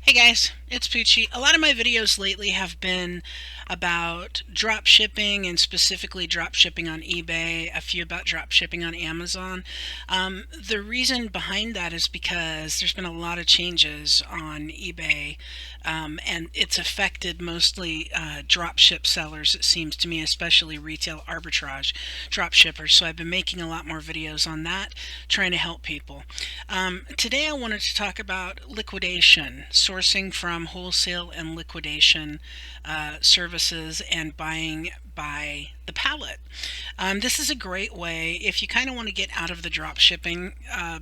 Hey guys, it's Poochie. A lot of my videos lately have been about drop shipping and specifically drop shipping on eBay, a few about drop shipping on Amazon. The reason behind that is because there's been a lot of changes on eBay, and it's affected mostly drop ship sellers, it seems to me, especially retail arbitrage drop shippers. So I've been making a lot more videos on that, trying to help people. Today I wanted to talk about liquidation, sourcing from wholesale and liquidation services and buying by the pallet. This is a great way if you kind of want to get out of the drop shipping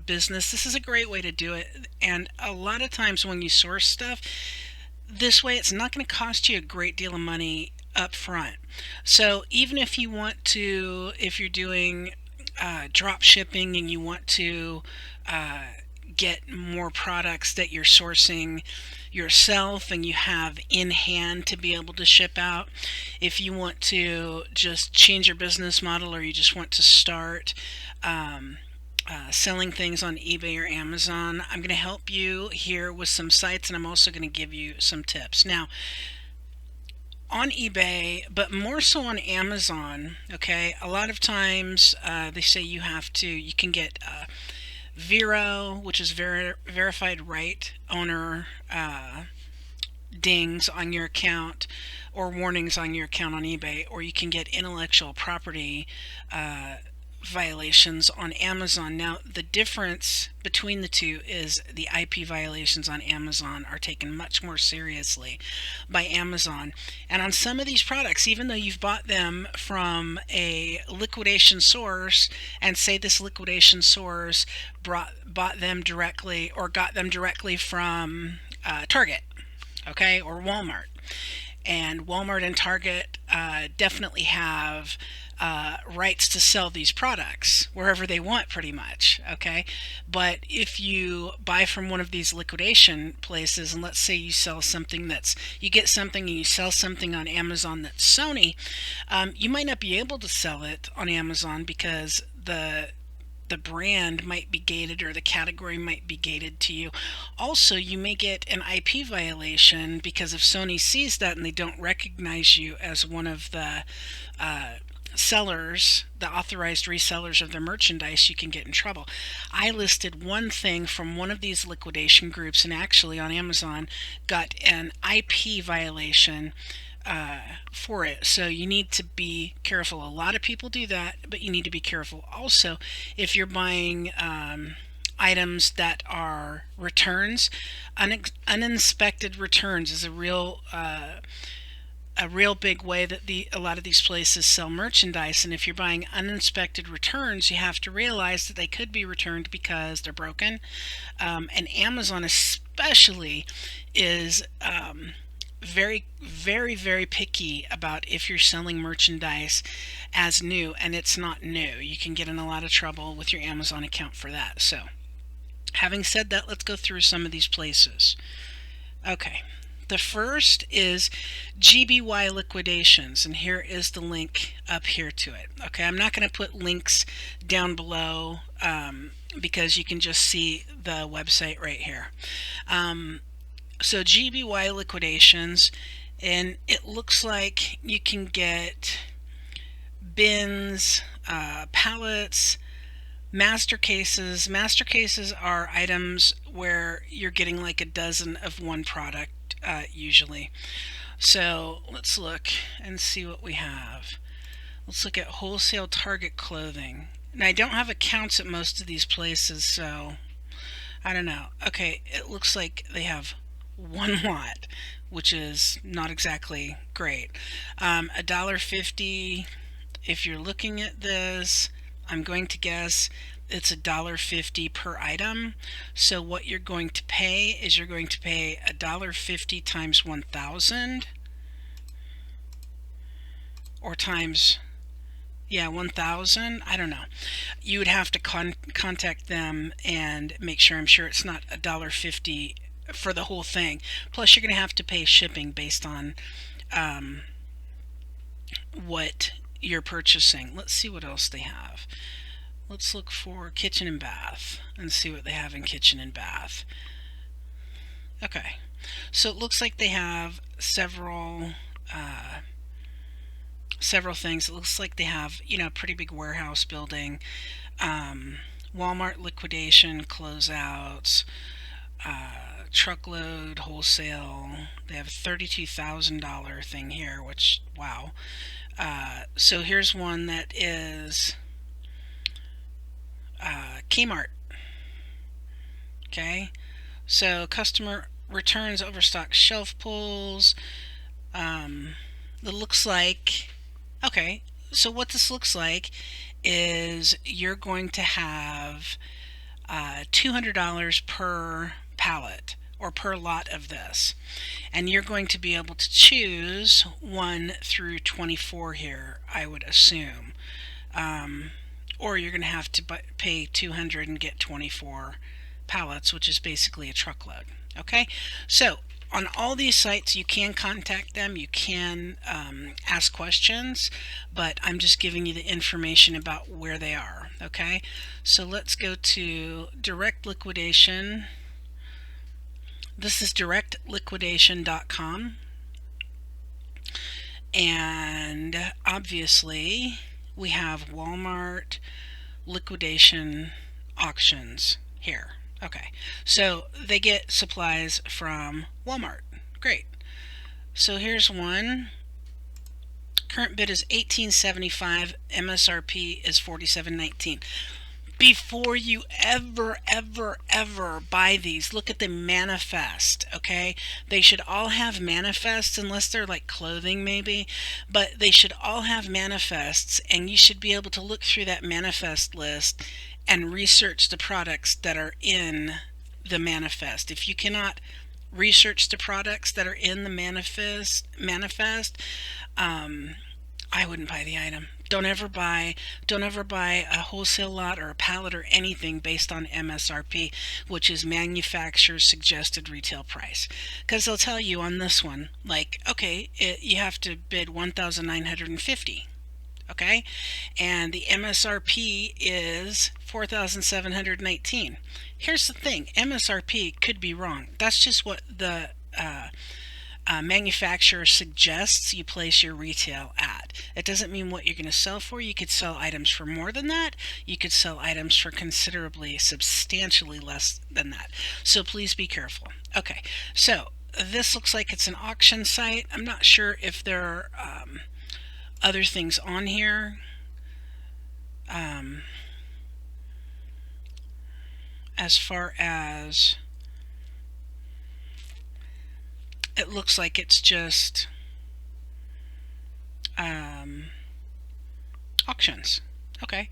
business. This is a great way to do it. And a lot of times when you source stuff this way, it's not going to cost you a great deal of money up front. So even if you want to, if you're doing drop shipping and you want to uh, get more products that you're sourcing yourself and you have in hand to be able to ship out, if you want to just change your business model or you just want to start selling things on eBay or Amazon, I'm going to help you here with some sites and I'm also going to give you some tips. Now, on eBay, but more so on Amazon, okay, a lot of times they say you can get Vero, which is verified right owner dings on your account or warnings on your account on eBay, or you can get intellectual property violations on Amazon. Now, the difference between the two is the IP violations on Amazon are taken much more seriously by Amazon. And on some of these products, even though you've bought them from a liquidation source and say this liquidation source bought them directly or got them directly from Target, okay, or Walmart. And Walmart and Target definitely have rights to sell these products wherever they want, pretty much. Okay, but if you buy from one of these liquidation places, and let's say you get something and you sell something on Amazon that's Sony, you might not be able to sell it on Amazon because the brand might be gated or the category might be gated to you. Also, you may get an IP violation because if Sony sees that and they don't recognize you as one of the sellers, the authorized resellers of their merchandise, you can get in trouble. I listed one thing from one of these liquidation groups and actually on Amazon got an IP violation for it. So you need to be careful. A lot of people do that, but you need to be careful. Also, if you're buying items that are returns, uninspected returns is a real big way that a lot of these places sell merchandise. And if you're buying uninspected returns, you have to realize that they could be returned because they're broken. And Amazon especially is very, very, very picky about if you're selling merchandise as new and it's not new. You can get in a lot of trouble with your Amazon account for that. So, having said that, let's go through some of these places. Okay. The first is GBY Liquidations, and here is the link up here to it. Okay, I'm not going to put links down below because you can just see the website right here. So GBY Liquidations, and it looks like you can get bins, pallets, master cases. Master cases are items where you're getting like a dozen of one product usually. So let's look and see what we have. Let's look at wholesale Target clothing. And I don't have accounts at most of these places, so I don't know. Okay, it looks like they have one lot, which is not exactly great. $1.50. If you're looking at this, I'm going to guess it's $1.50 per item. So what you're going to pay is you're going to pay $1.50 times 1,000 or times 1,000. I don't know. You would have to contact them and make sure. I'm sure it's not $1.50 for the whole thing. Plus, you're going to have to pay shipping based on what you're purchasing. Let's see what else they have. Let's look for kitchen and bath and see what they have in kitchen and bath. Okay. So it looks like they have several things. It looks like they have, a pretty big warehouse building, Walmart liquidation, closeouts, truckload, wholesale. They have a $32,000 thing here, which, wow. So here's one that is Kmart. Okay, so customer returns, overstock shelf pulls. It looks like, okay, so what this looks like is you're going to have $200 per pallet or per lot of this. And you're going to be able to choose 1 through 24 here, I would assume. Or you're going to have to pay $200 and get 24 pallets, which is basically a truckload. Okay, so on all these sites you can contact them, you can ask questions, but I'm just giving you the information about where they are. Okay, so let's go to direct liquidation. This is directliquidation.com, and obviously we have Walmart liquidation auctions here. Okay, so they get supplies from Walmart. Great. So here's one. Current bid is $18.75. MSRP is $47.19. Before you ever buy these, look at the manifest. Okay, they should all have manifests, unless they're like clothing maybe, but they should all have manifests, and you should be able to look through that manifest list and research the products that are in the manifest. If you cannot research the products that are in the manifest, I wouldn't buy the item. Don't ever buy a wholesale lot or a pallet or anything based on MSRP, which is manufacturer's suggested retail price. Because they'll tell you on this one, like, okay, you have to bid $1,950. Okay, and the MSRP is $4,719. Here's the thing, MSRP could be wrong. That's just what the manufacturer suggests you place your retail at. It doesn't mean what you're going to sell for. You could sell items for more than that. You could sell items for considerably, substantially less than that. So please be careful. Okay, so this looks like it's an auction site. I'm not sure if there are other things on here. As far as it looks like it's just auctions. Okay,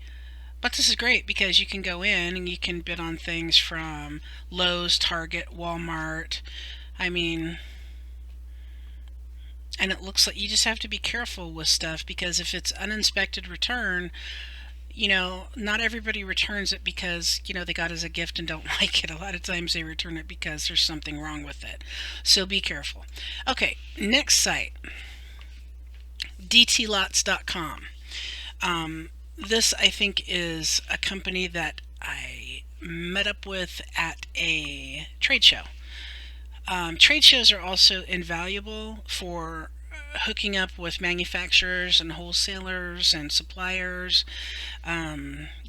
but this is great because you can go in and you can bid on things from Lowe's, Target, Walmart. I mean, and it looks like you just have to be careful with stuff, because if it's uninspected return, not everybody returns it because, they got as a gift and don't like it. A lot of times they return it because there's something wrong with it. So be careful. Okay, next site, dtlots.com. This, I think, is a company that I met up with at a trade show. Trade shows are also invaluable for hooking up with manufacturers and wholesalers and suppliers,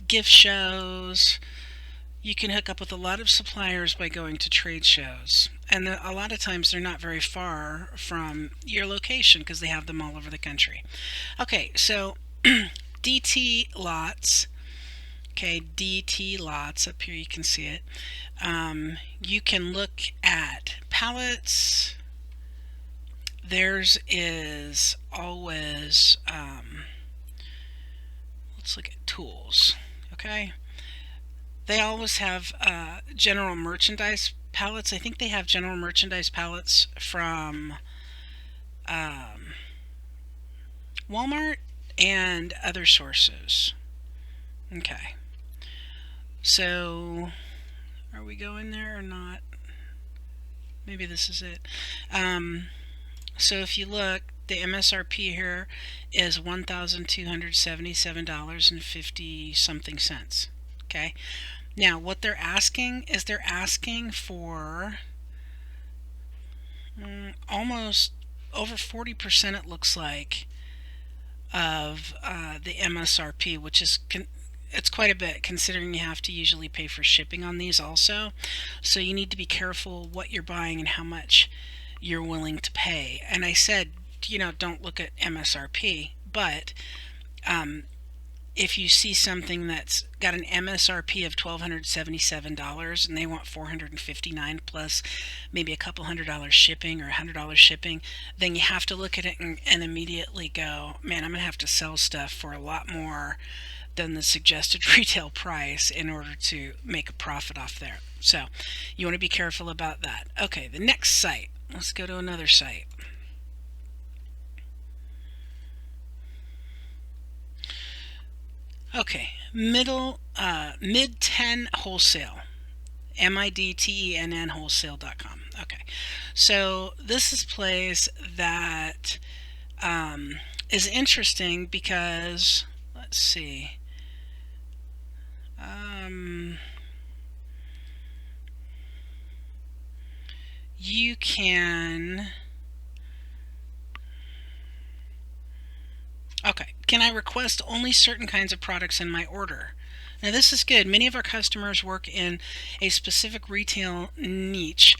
gift shows. You can hook up with a lot of suppliers by going to trade shows, and a lot of times they're not very far from your location because they have them all over the country. Okay, so DT Lots. Okay, DT Lots, up here you can see it. You can look at pallets. Theirs is always, let's look at tools. Okay, they always have general merchandise pallets. I think they have general merchandise pallets from Walmart and other sources. Okay, so are we going there or not? Maybe this is it. So if you look, the MSRP here is $1,277.50 something cents. Okay, now what they're asking is they're asking for almost over 40% it looks like of the MSRP, which is it's quite a bit considering you have to usually pay for shipping on these also. So you need to be careful what you're buying and how much you're willing to pay. And I said, don't look at MSRP, but if you see something that's got an MSRP of $1,277 and they want $459 plus maybe a couple $100 shipping or $100 shipping, then you have to look at it and immediately go, man, I'm going to have to sell stuff for a lot more than the suggested retail price in order to make a profit off there. So you want to be careful about that. Okay, the next site. Let's go to another site. Okay, mid 10 wholesale, MIDTENN wholesale.com. Okay, so this is a place that is interesting because, let's see, you can. Okay, can I request only certain kinds of products in my order? Now this is good. Many of our customers work in a specific retail niche,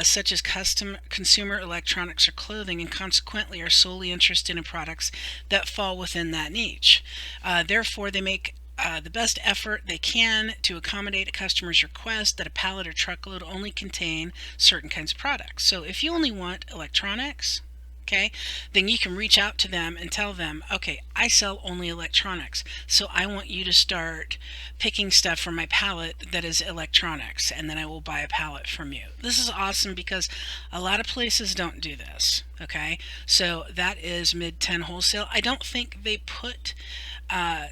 such as custom consumer electronics or clothing, and consequently are solely interested in products that fall within that niche. Therefore, they make the best effort they can to accommodate a customer's request that a pallet or truckload only contain certain kinds of products. So if you only want electronics, okay, then you can reach out to them and tell them, okay, I sell only electronics, so I want you to start picking stuff from my pallet that is electronics, and then I will buy a pallet from you. This is awesome because a lot of places don't do this, okay? So that is mid 10 wholesale. I don't think they put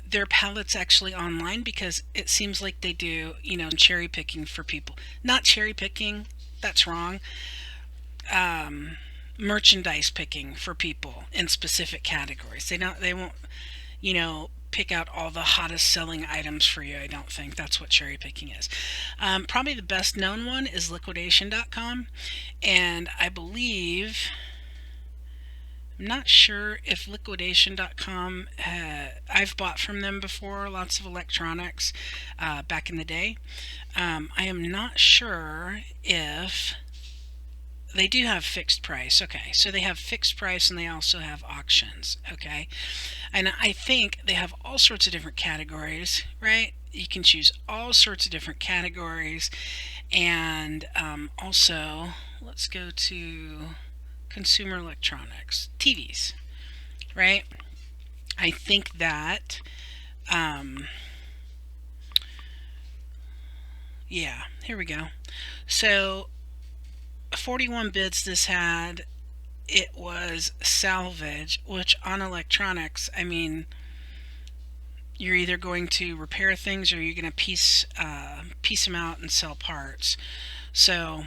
their pallets actually online because it seems like they do, cherry picking for people. Not cherry picking, that's wrong. Merchandise picking for people in specific categories. They won't, pick out all the hottest selling items for you. I don't think that's what cherry picking is. Probably the best known one is liquidation.com, and I believe, I'm not sure if liquidation.com, I've bought from them before, lots of electronics back in the day. I am not sure if they do have fixed price. Okay, so they have fixed price and they also have auctions. Okay, and I think they have all sorts of different categories, right? You can choose all sorts of different categories, and also let's go to consumer electronics, TVs, right? I think that yeah, here we go. So 41 bids this had. It was salvage, which on electronics, I mean, you're either going to repair things or you're going to piece them out and sell parts. So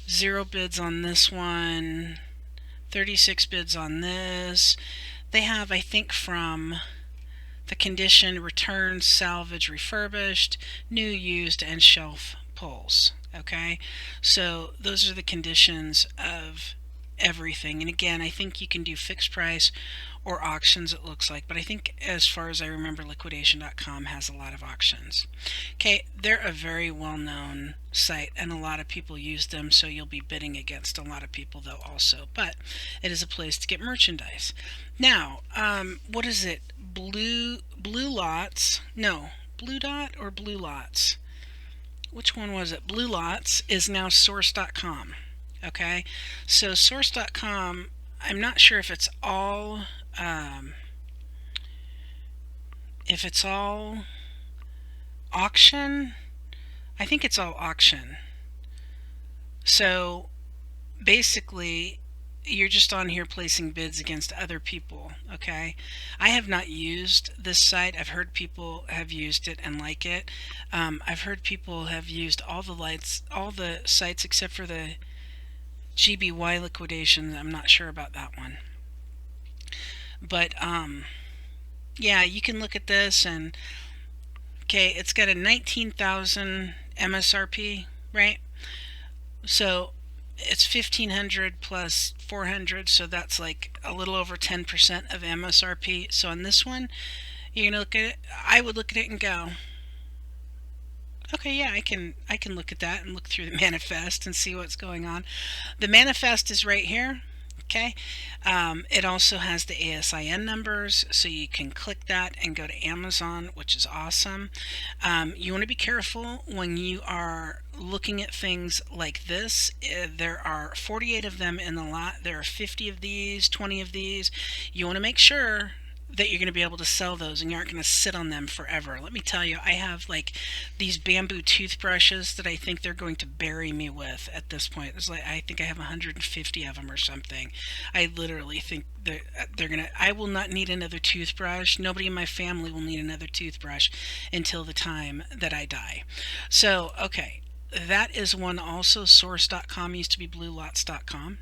0 bids on this one, 36 bids on this. They have, I think, from the condition, returns, salvage, refurbished, new, used, and shelf pulls. Okay, so those are the conditions of everything. And again, I think you can do fixed price or auctions, it looks like, but I think as far as I remember, liquidation.com has a lot of auctions. Okay, they're a very well-known site and a lot of people use them, so you'll be bidding against a lot of people though also, but it is a place to get merchandise. Now, what is it? Blue Lots? No, Blue Dot or Blue Lots? Which one was it? Blue Lots is now source.com. Okay, so source.com, I'm not sure if it's all auction. I think it's all auction. So basically you're just on here placing bids against other people. Okay, I have not used this site. I've heard people have used it and like it. I've heard people have used all the sites except for the GBY liquidation. I'm not sure about that one, but yeah, you can look at this and okay, it's got a 19,000 MSRP, right? So it's 1500 plus 400, so that's like a little over 10% of MSRP. So on this one, you're gonna look at it. I would look at it and go, okay, yeah, I can look at that and look through the manifest and see what's going on. The manifest is right here. Okay. It also has the ASIN numbers, so you can click that and go to Amazon, which is awesome. You want to be careful when you are looking at things like this. There are 48 of them in the lot. There are 50 of these, 20 of these. You want to make sure that you're going to be able to sell those and you aren't going to sit on them forever. Let me tell you, I have like these bamboo toothbrushes that I think they're going to bury me with at this point. It's like I think I have 150 of them or something. I literally think they're going to I will not need another toothbrush. Nobody in my family will need another toothbrush until the time that I die. So, okay, that is one also. Source.com used to be bluelots.com.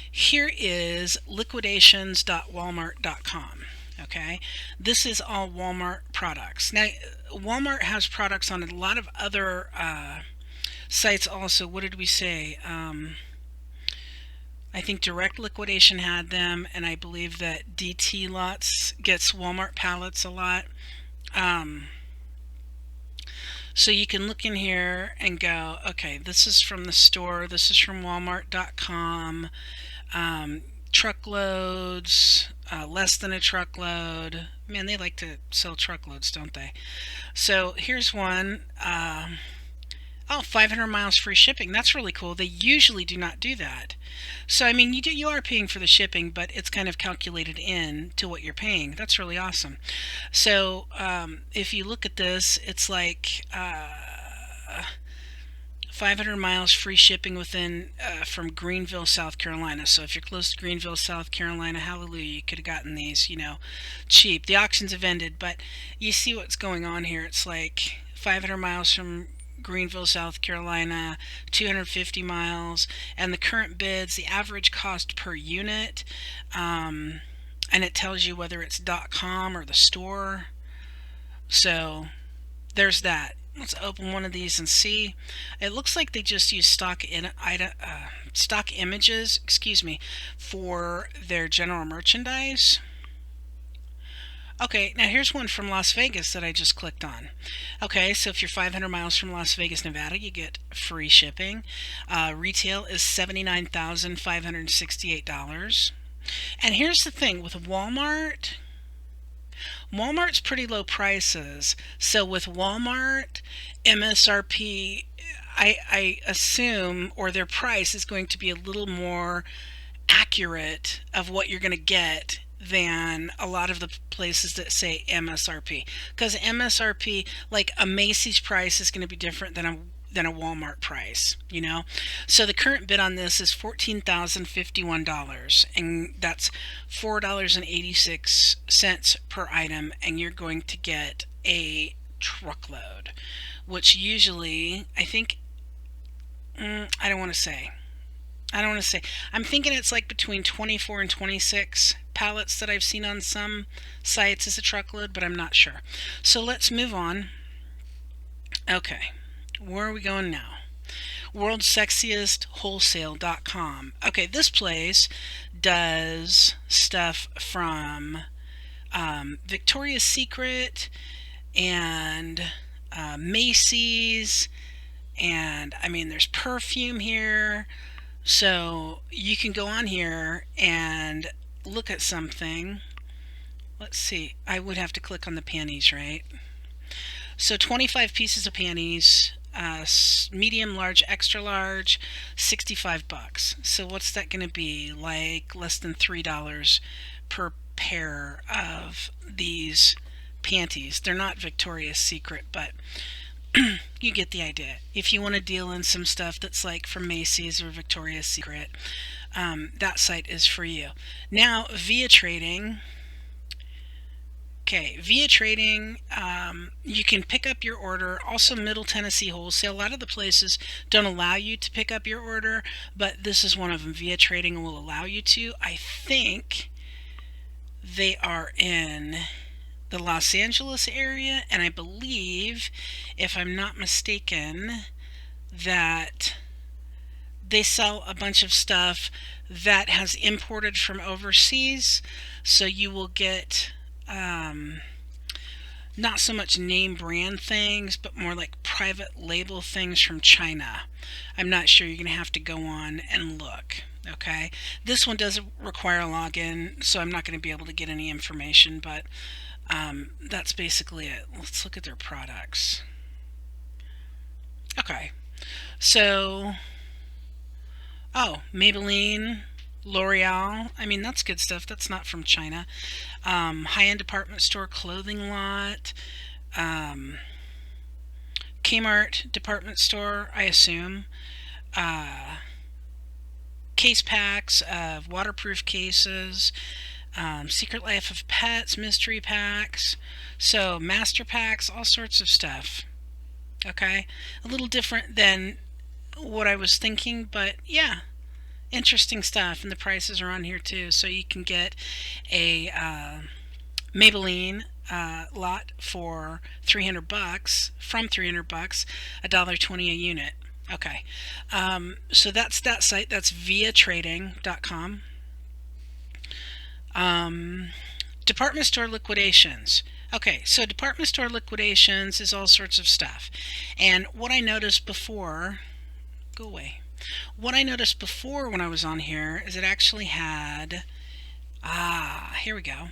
Here is liquidations.walmart.com. Okay, this is all Walmart products. Now, Walmart has products on a lot of other sites also. What did we say? I think Direct Liquidation had them, and I believe that DT Lots gets Walmart pallets a lot. Um, so you can look in here and go, okay, this is from the store, this is from Walmart.com. Truckloads, less than a truckload. Man, they like to sell truckloads, don't they? So here's one. Oh, 500 miles free shipping. That's really cool. They usually do not do that. So I mean, you are paying for the shipping, but it's kind of calculated in to what you're paying. That's really awesome. So if you look at this, it's like 500 miles free shipping within from Greenville, South Carolina. So if you're close to Greenville, South Carolina, hallelujah, you could have gotten these, cheap. The auctions have ended, but you see what's going on here. It's like 500 miles from Greenville, South Carolina, 250 miles, and the current bids, the average cost per unit, and it tells you whether it's .com or the store. So there's that. Let's open one of these and see. It looks like they just use stock images, for their general merchandise. Okay, now here's one from Las Vegas that I just clicked on. Okay, so if you're 500 miles from Las Vegas, Nevada, you get free shipping. Retail is $79,568. And here's the thing with Walmart's pretty low prices. So with Walmart, MSRP, I assume, or their price is going to be a little more accurate of what you're going to get than a lot of the places that say MSRP. Because MSRP, like a Macy's price, is going to be different than a Walmart price, So the current bid on this is $14,051, and that's $4.86 per item, and you're going to get a truckload, which usually, I think, I don't want to say. I'm thinking it's like between 24 and 26 pallets that I've seen on some sites as a truckload, but I'm not sure. So let's move on. Okay, where are we going now? WorldSexiestWholesale.com. Okay, this place does stuff from Victoria's Secret and Macy's, and I mean, there's perfume here. So you can go on here and look at something. Let's see. I would have to click on the panties, right? So 25 pieces of panties, medium, large, extra large, $65. So what's that going to be? Like less than $3 per pair of these panties. They're not Victoria's Secret, but you get the idea. If you want to deal in some stuff that's like from Macy's or Victoria's Secret, that site is for you. Now, via trading. Okay, via trading, you can pick up your order. Also, Middle Tennessee Wholesale. A lot of the places don't allow you to pick up your order, but this is one of them. Via trading will allow you to. I think they are in the Los Angeles area, and I believe, if I'm not mistaken, that they sell a bunch of stuff that has imported from overseas, so you will get not so much name brand things, but more like private label things from China. I'm not sure. You're going to have to go on and look. Okay. This one doesn't require a login, so I'm not going to be able to get any information, but that's basically it. Let's look at their products. Okay. So, oh, Maybelline, L'Oreal. I mean, that's good stuff. That's not from China. High-end department store clothing lot. Kmart department store, I assume. Case packs of waterproof cases. Secret Life of Pets, mystery packs. So, master packs, all sorts of stuff. Okay? A little different than what I was thinking, but yeah, interesting stuff. And the prices are on here too. So you can get a Maybelline lot for $300, from $300, $1.20 a unit. Okay, so that's that site. That's viatrading.com. Department store liquidations. Okay, so department store liquidations is all sorts of stuff. And what I noticed before, go away. What I noticed before when I was on here is it actually had, here we go,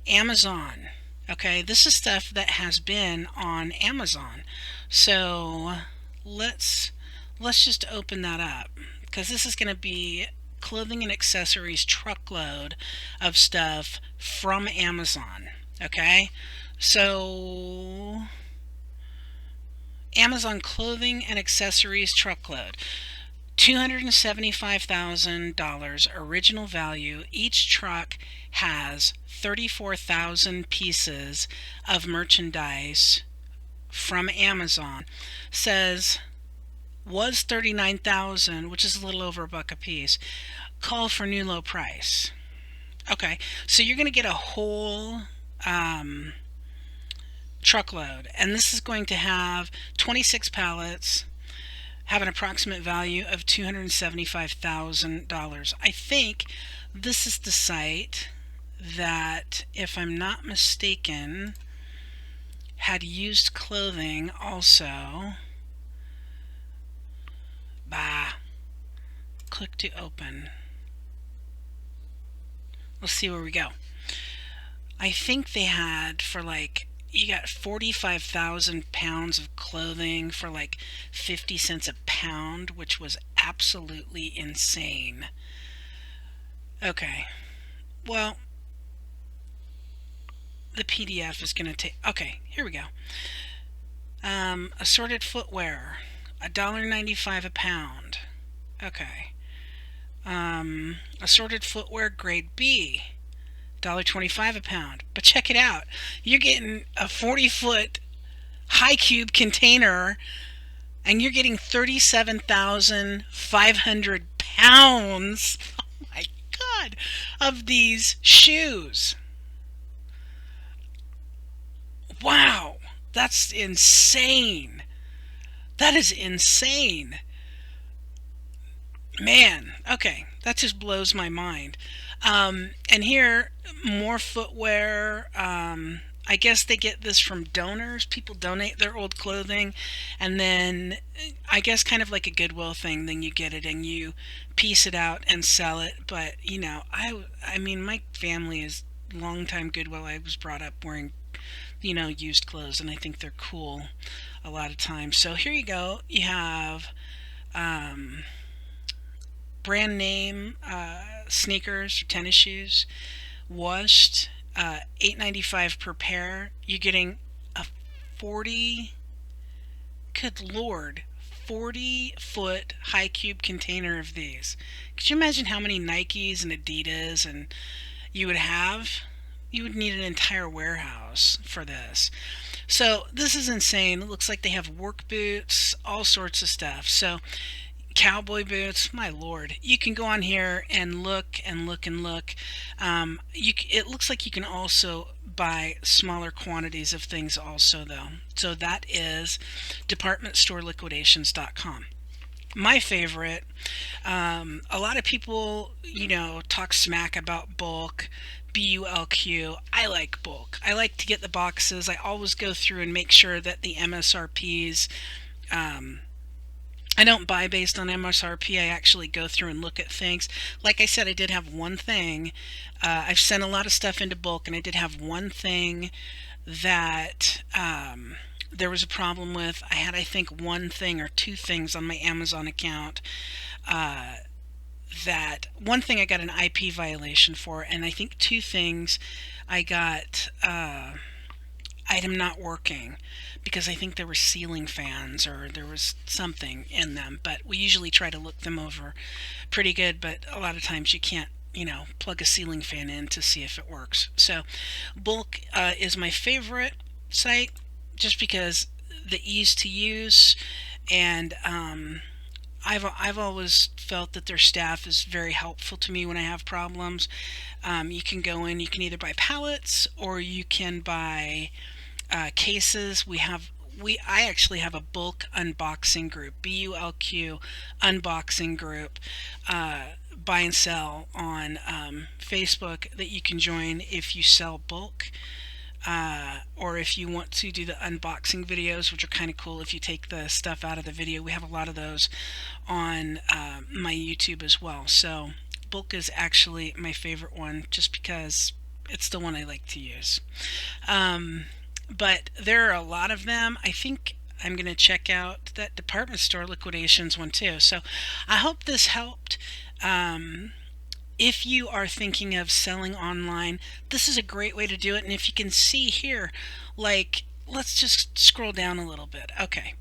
Amazon. Okay, this is stuff that has been on Amazon. So let's just open that up, because this is going to be clothing and accessories truckload of stuff from Amazon. Okay, so Amazon clothing and accessories truckload. $275,000 original value. Each truck has 34,000 pieces of merchandise from Amazon. Says was 39,000, which is a little over $1 a piece. Call for new low price. Okay, so you're going to get a whole truckload, and this is going to have 26 pallets, have an approximate value of $275,000. I think this is the site that, if I'm not mistaken, had used clothing also. Click to open. Let's see where we go. I think they had, for like, you got 45,000 pounds of clothing for like 50 cents a pound, which was absolutely insane. Okay, well, the PDF is going to take, okay, here we go. Assorted footwear, $1.95 a pound. Okay. Assorted footwear grade B, $1.25 a pound. But check it out. You're getting a 40-foot high cube container, and you're getting 37,500 pounds, oh my God, of these shoes. Wow, that's insane. That is insane. Man, okay, that just blows my mind. And here, more footwear. I guess they get this from donors. People donate their old clothing, and then I guess kind of like a Goodwill thing. Then you get it and you piece it out and sell it. But you know, I mean, my family is longtime Goodwill. I was brought up wearing, you know, used clothes, and I think they're cool a lot of times. So here you go. You have brand name sneakers or tennis shoes, washed, $8.95 per pair. You're getting a 40, good Lord, 40-foot high cube container of these. Could you imagine how many Nikes and Adidas and you would have? You would need an entire warehouse for this. So this is insane. It looks like they have work boots, all sorts of stuff. So cowboy boots, my Lord. You can go on here and look and look and look. It looks like you can also buy smaller quantities of things also, though. So that is departmentstoreliquidations.com. My favorite, a lot of people, talk smack about bulk, bulq. I like bulk. I like to get the boxes. I always go through and make sure that the MSRPs, um, I don't buy based on MSRP. I actually go through and look at things. Like I said, I did have one thing. I've sent a lot of stuff into bulk, and I did have one thing that there was a problem with. I had, I think, one thing or two things on my Amazon account. Uh, that one thing I got an IP violation for, and I think two things I got item not working because I think there were ceiling fans or there was something in them. But we usually try to look them over pretty good, but a lot of times you can't, plug a ceiling fan in to see if it works. So Bulk is my favorite site just because the ease to use, and I've always felt that their staff is very helpful to me when I have problems. You can go in, you can either buy pallets or you can buy cases. I actually have a bulk unboxing group, BULQ unboxing group, buy and sell on Facebook that you can join if you sell bulk. Or if you want to do the unboxing videos, which are kind of cool if you take the stuff out of the video. We have a lot of those on my YouTube as well. So bulk is actually my favorite one just because it's the one I like to use. But there are a lot of them. I think I'm going to check out that department store liquidations one too. So I hope this helped. If you are thinking of selling online, this is a great way to do it. And if you can see here, like, let's just scroll down a little bit. Okay,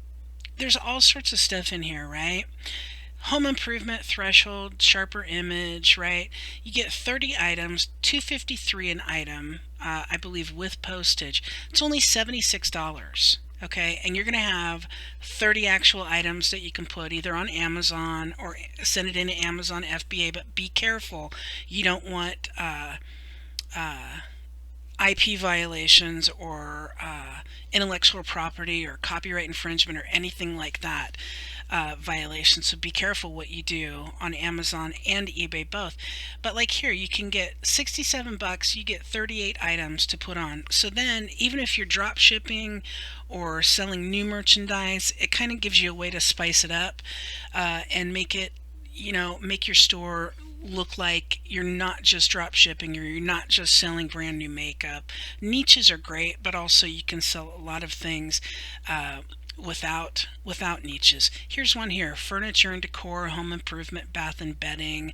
there's all sorts of stuff in here, right? Home improvement threshold, sharper image, right? You get 30 items, $2.53 an item, I believe, with postage. It's only $76. Okay, and you're going to have 30 actual items that you can put either on Amazon or send it into Amazon FBA, but be careful. You don't want IP violations or intellectual property or copyright infringement or anything like that violations. So be careful what you do on Amazon and eBay both. But like here, you can get 67 bucks, you get 38 items to put on. So then even if you're drop shipping or selling new merchandise, it kind of gives you a way to spice it up and make it, make your store look like you're not just drop shipping or you're not just selling brand new makeup. Niches are great, but also you can sell a lot of things without niches. Here's one here: furniture and decor, home improvement, bath and bedding,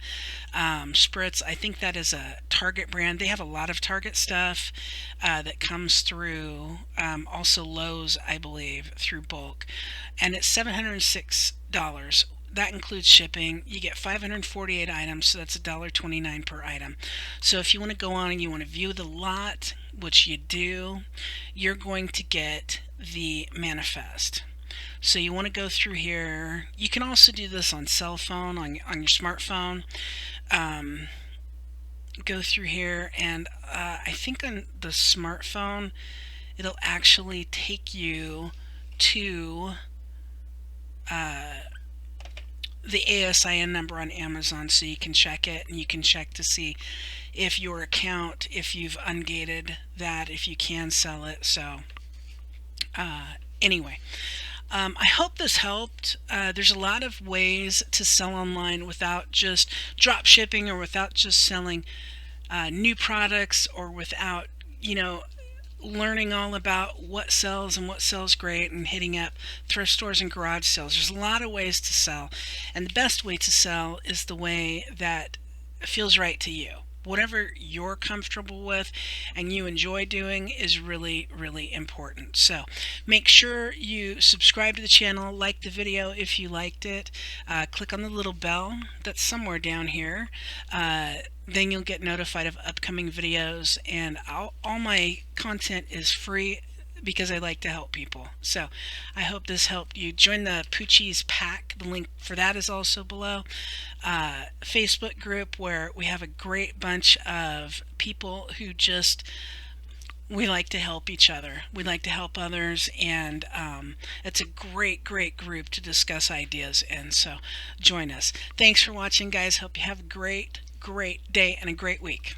spritz. I think that is a Target brand. They have a lot of Target stuff that comes through. Also Lowe's, I believe, through bulk, and it's $706. That includes shipping. You get 548 items, so that's $1.29 per item. So if you want to go on and you want to view the lot, which you do, you're going to get the manifest. So you want to go through here. You can also do this on cell phone, on your smartphone. Go through here, and I think on the smartphone, it'll actually take you to the ASIN number on Amazon, so you can check it, and you can check to see if your account, if you've ungated that, if you can sell it. So anyway, I hope this helped. There's a lot of ways to sell online without just drop shipping or without just selling new products or without, learning all about what sells and what sells great and hitting up thrift stores and garage sales. There's a lot of ways to sell, and the best way to sell is the way that feels right to you. Whatever you're comfortable with and you enjoy doing is really, really important. So make sure you subscribe to the channel, like the video if you liked it, click on the little bell that's somewhere down here. Then you'll get notified of upcoming videos, and all my content is free because I like to help people. So I hope this helped you. Join the Poochie's Pack. The link for that is also below. Facebook group where we have a great bunch of people who just we like to help each other. We like to help others, and it's a great, great group to discuss ideas. And so join us. Thanks for watching, guys. Hope you have a great, great day and a great week.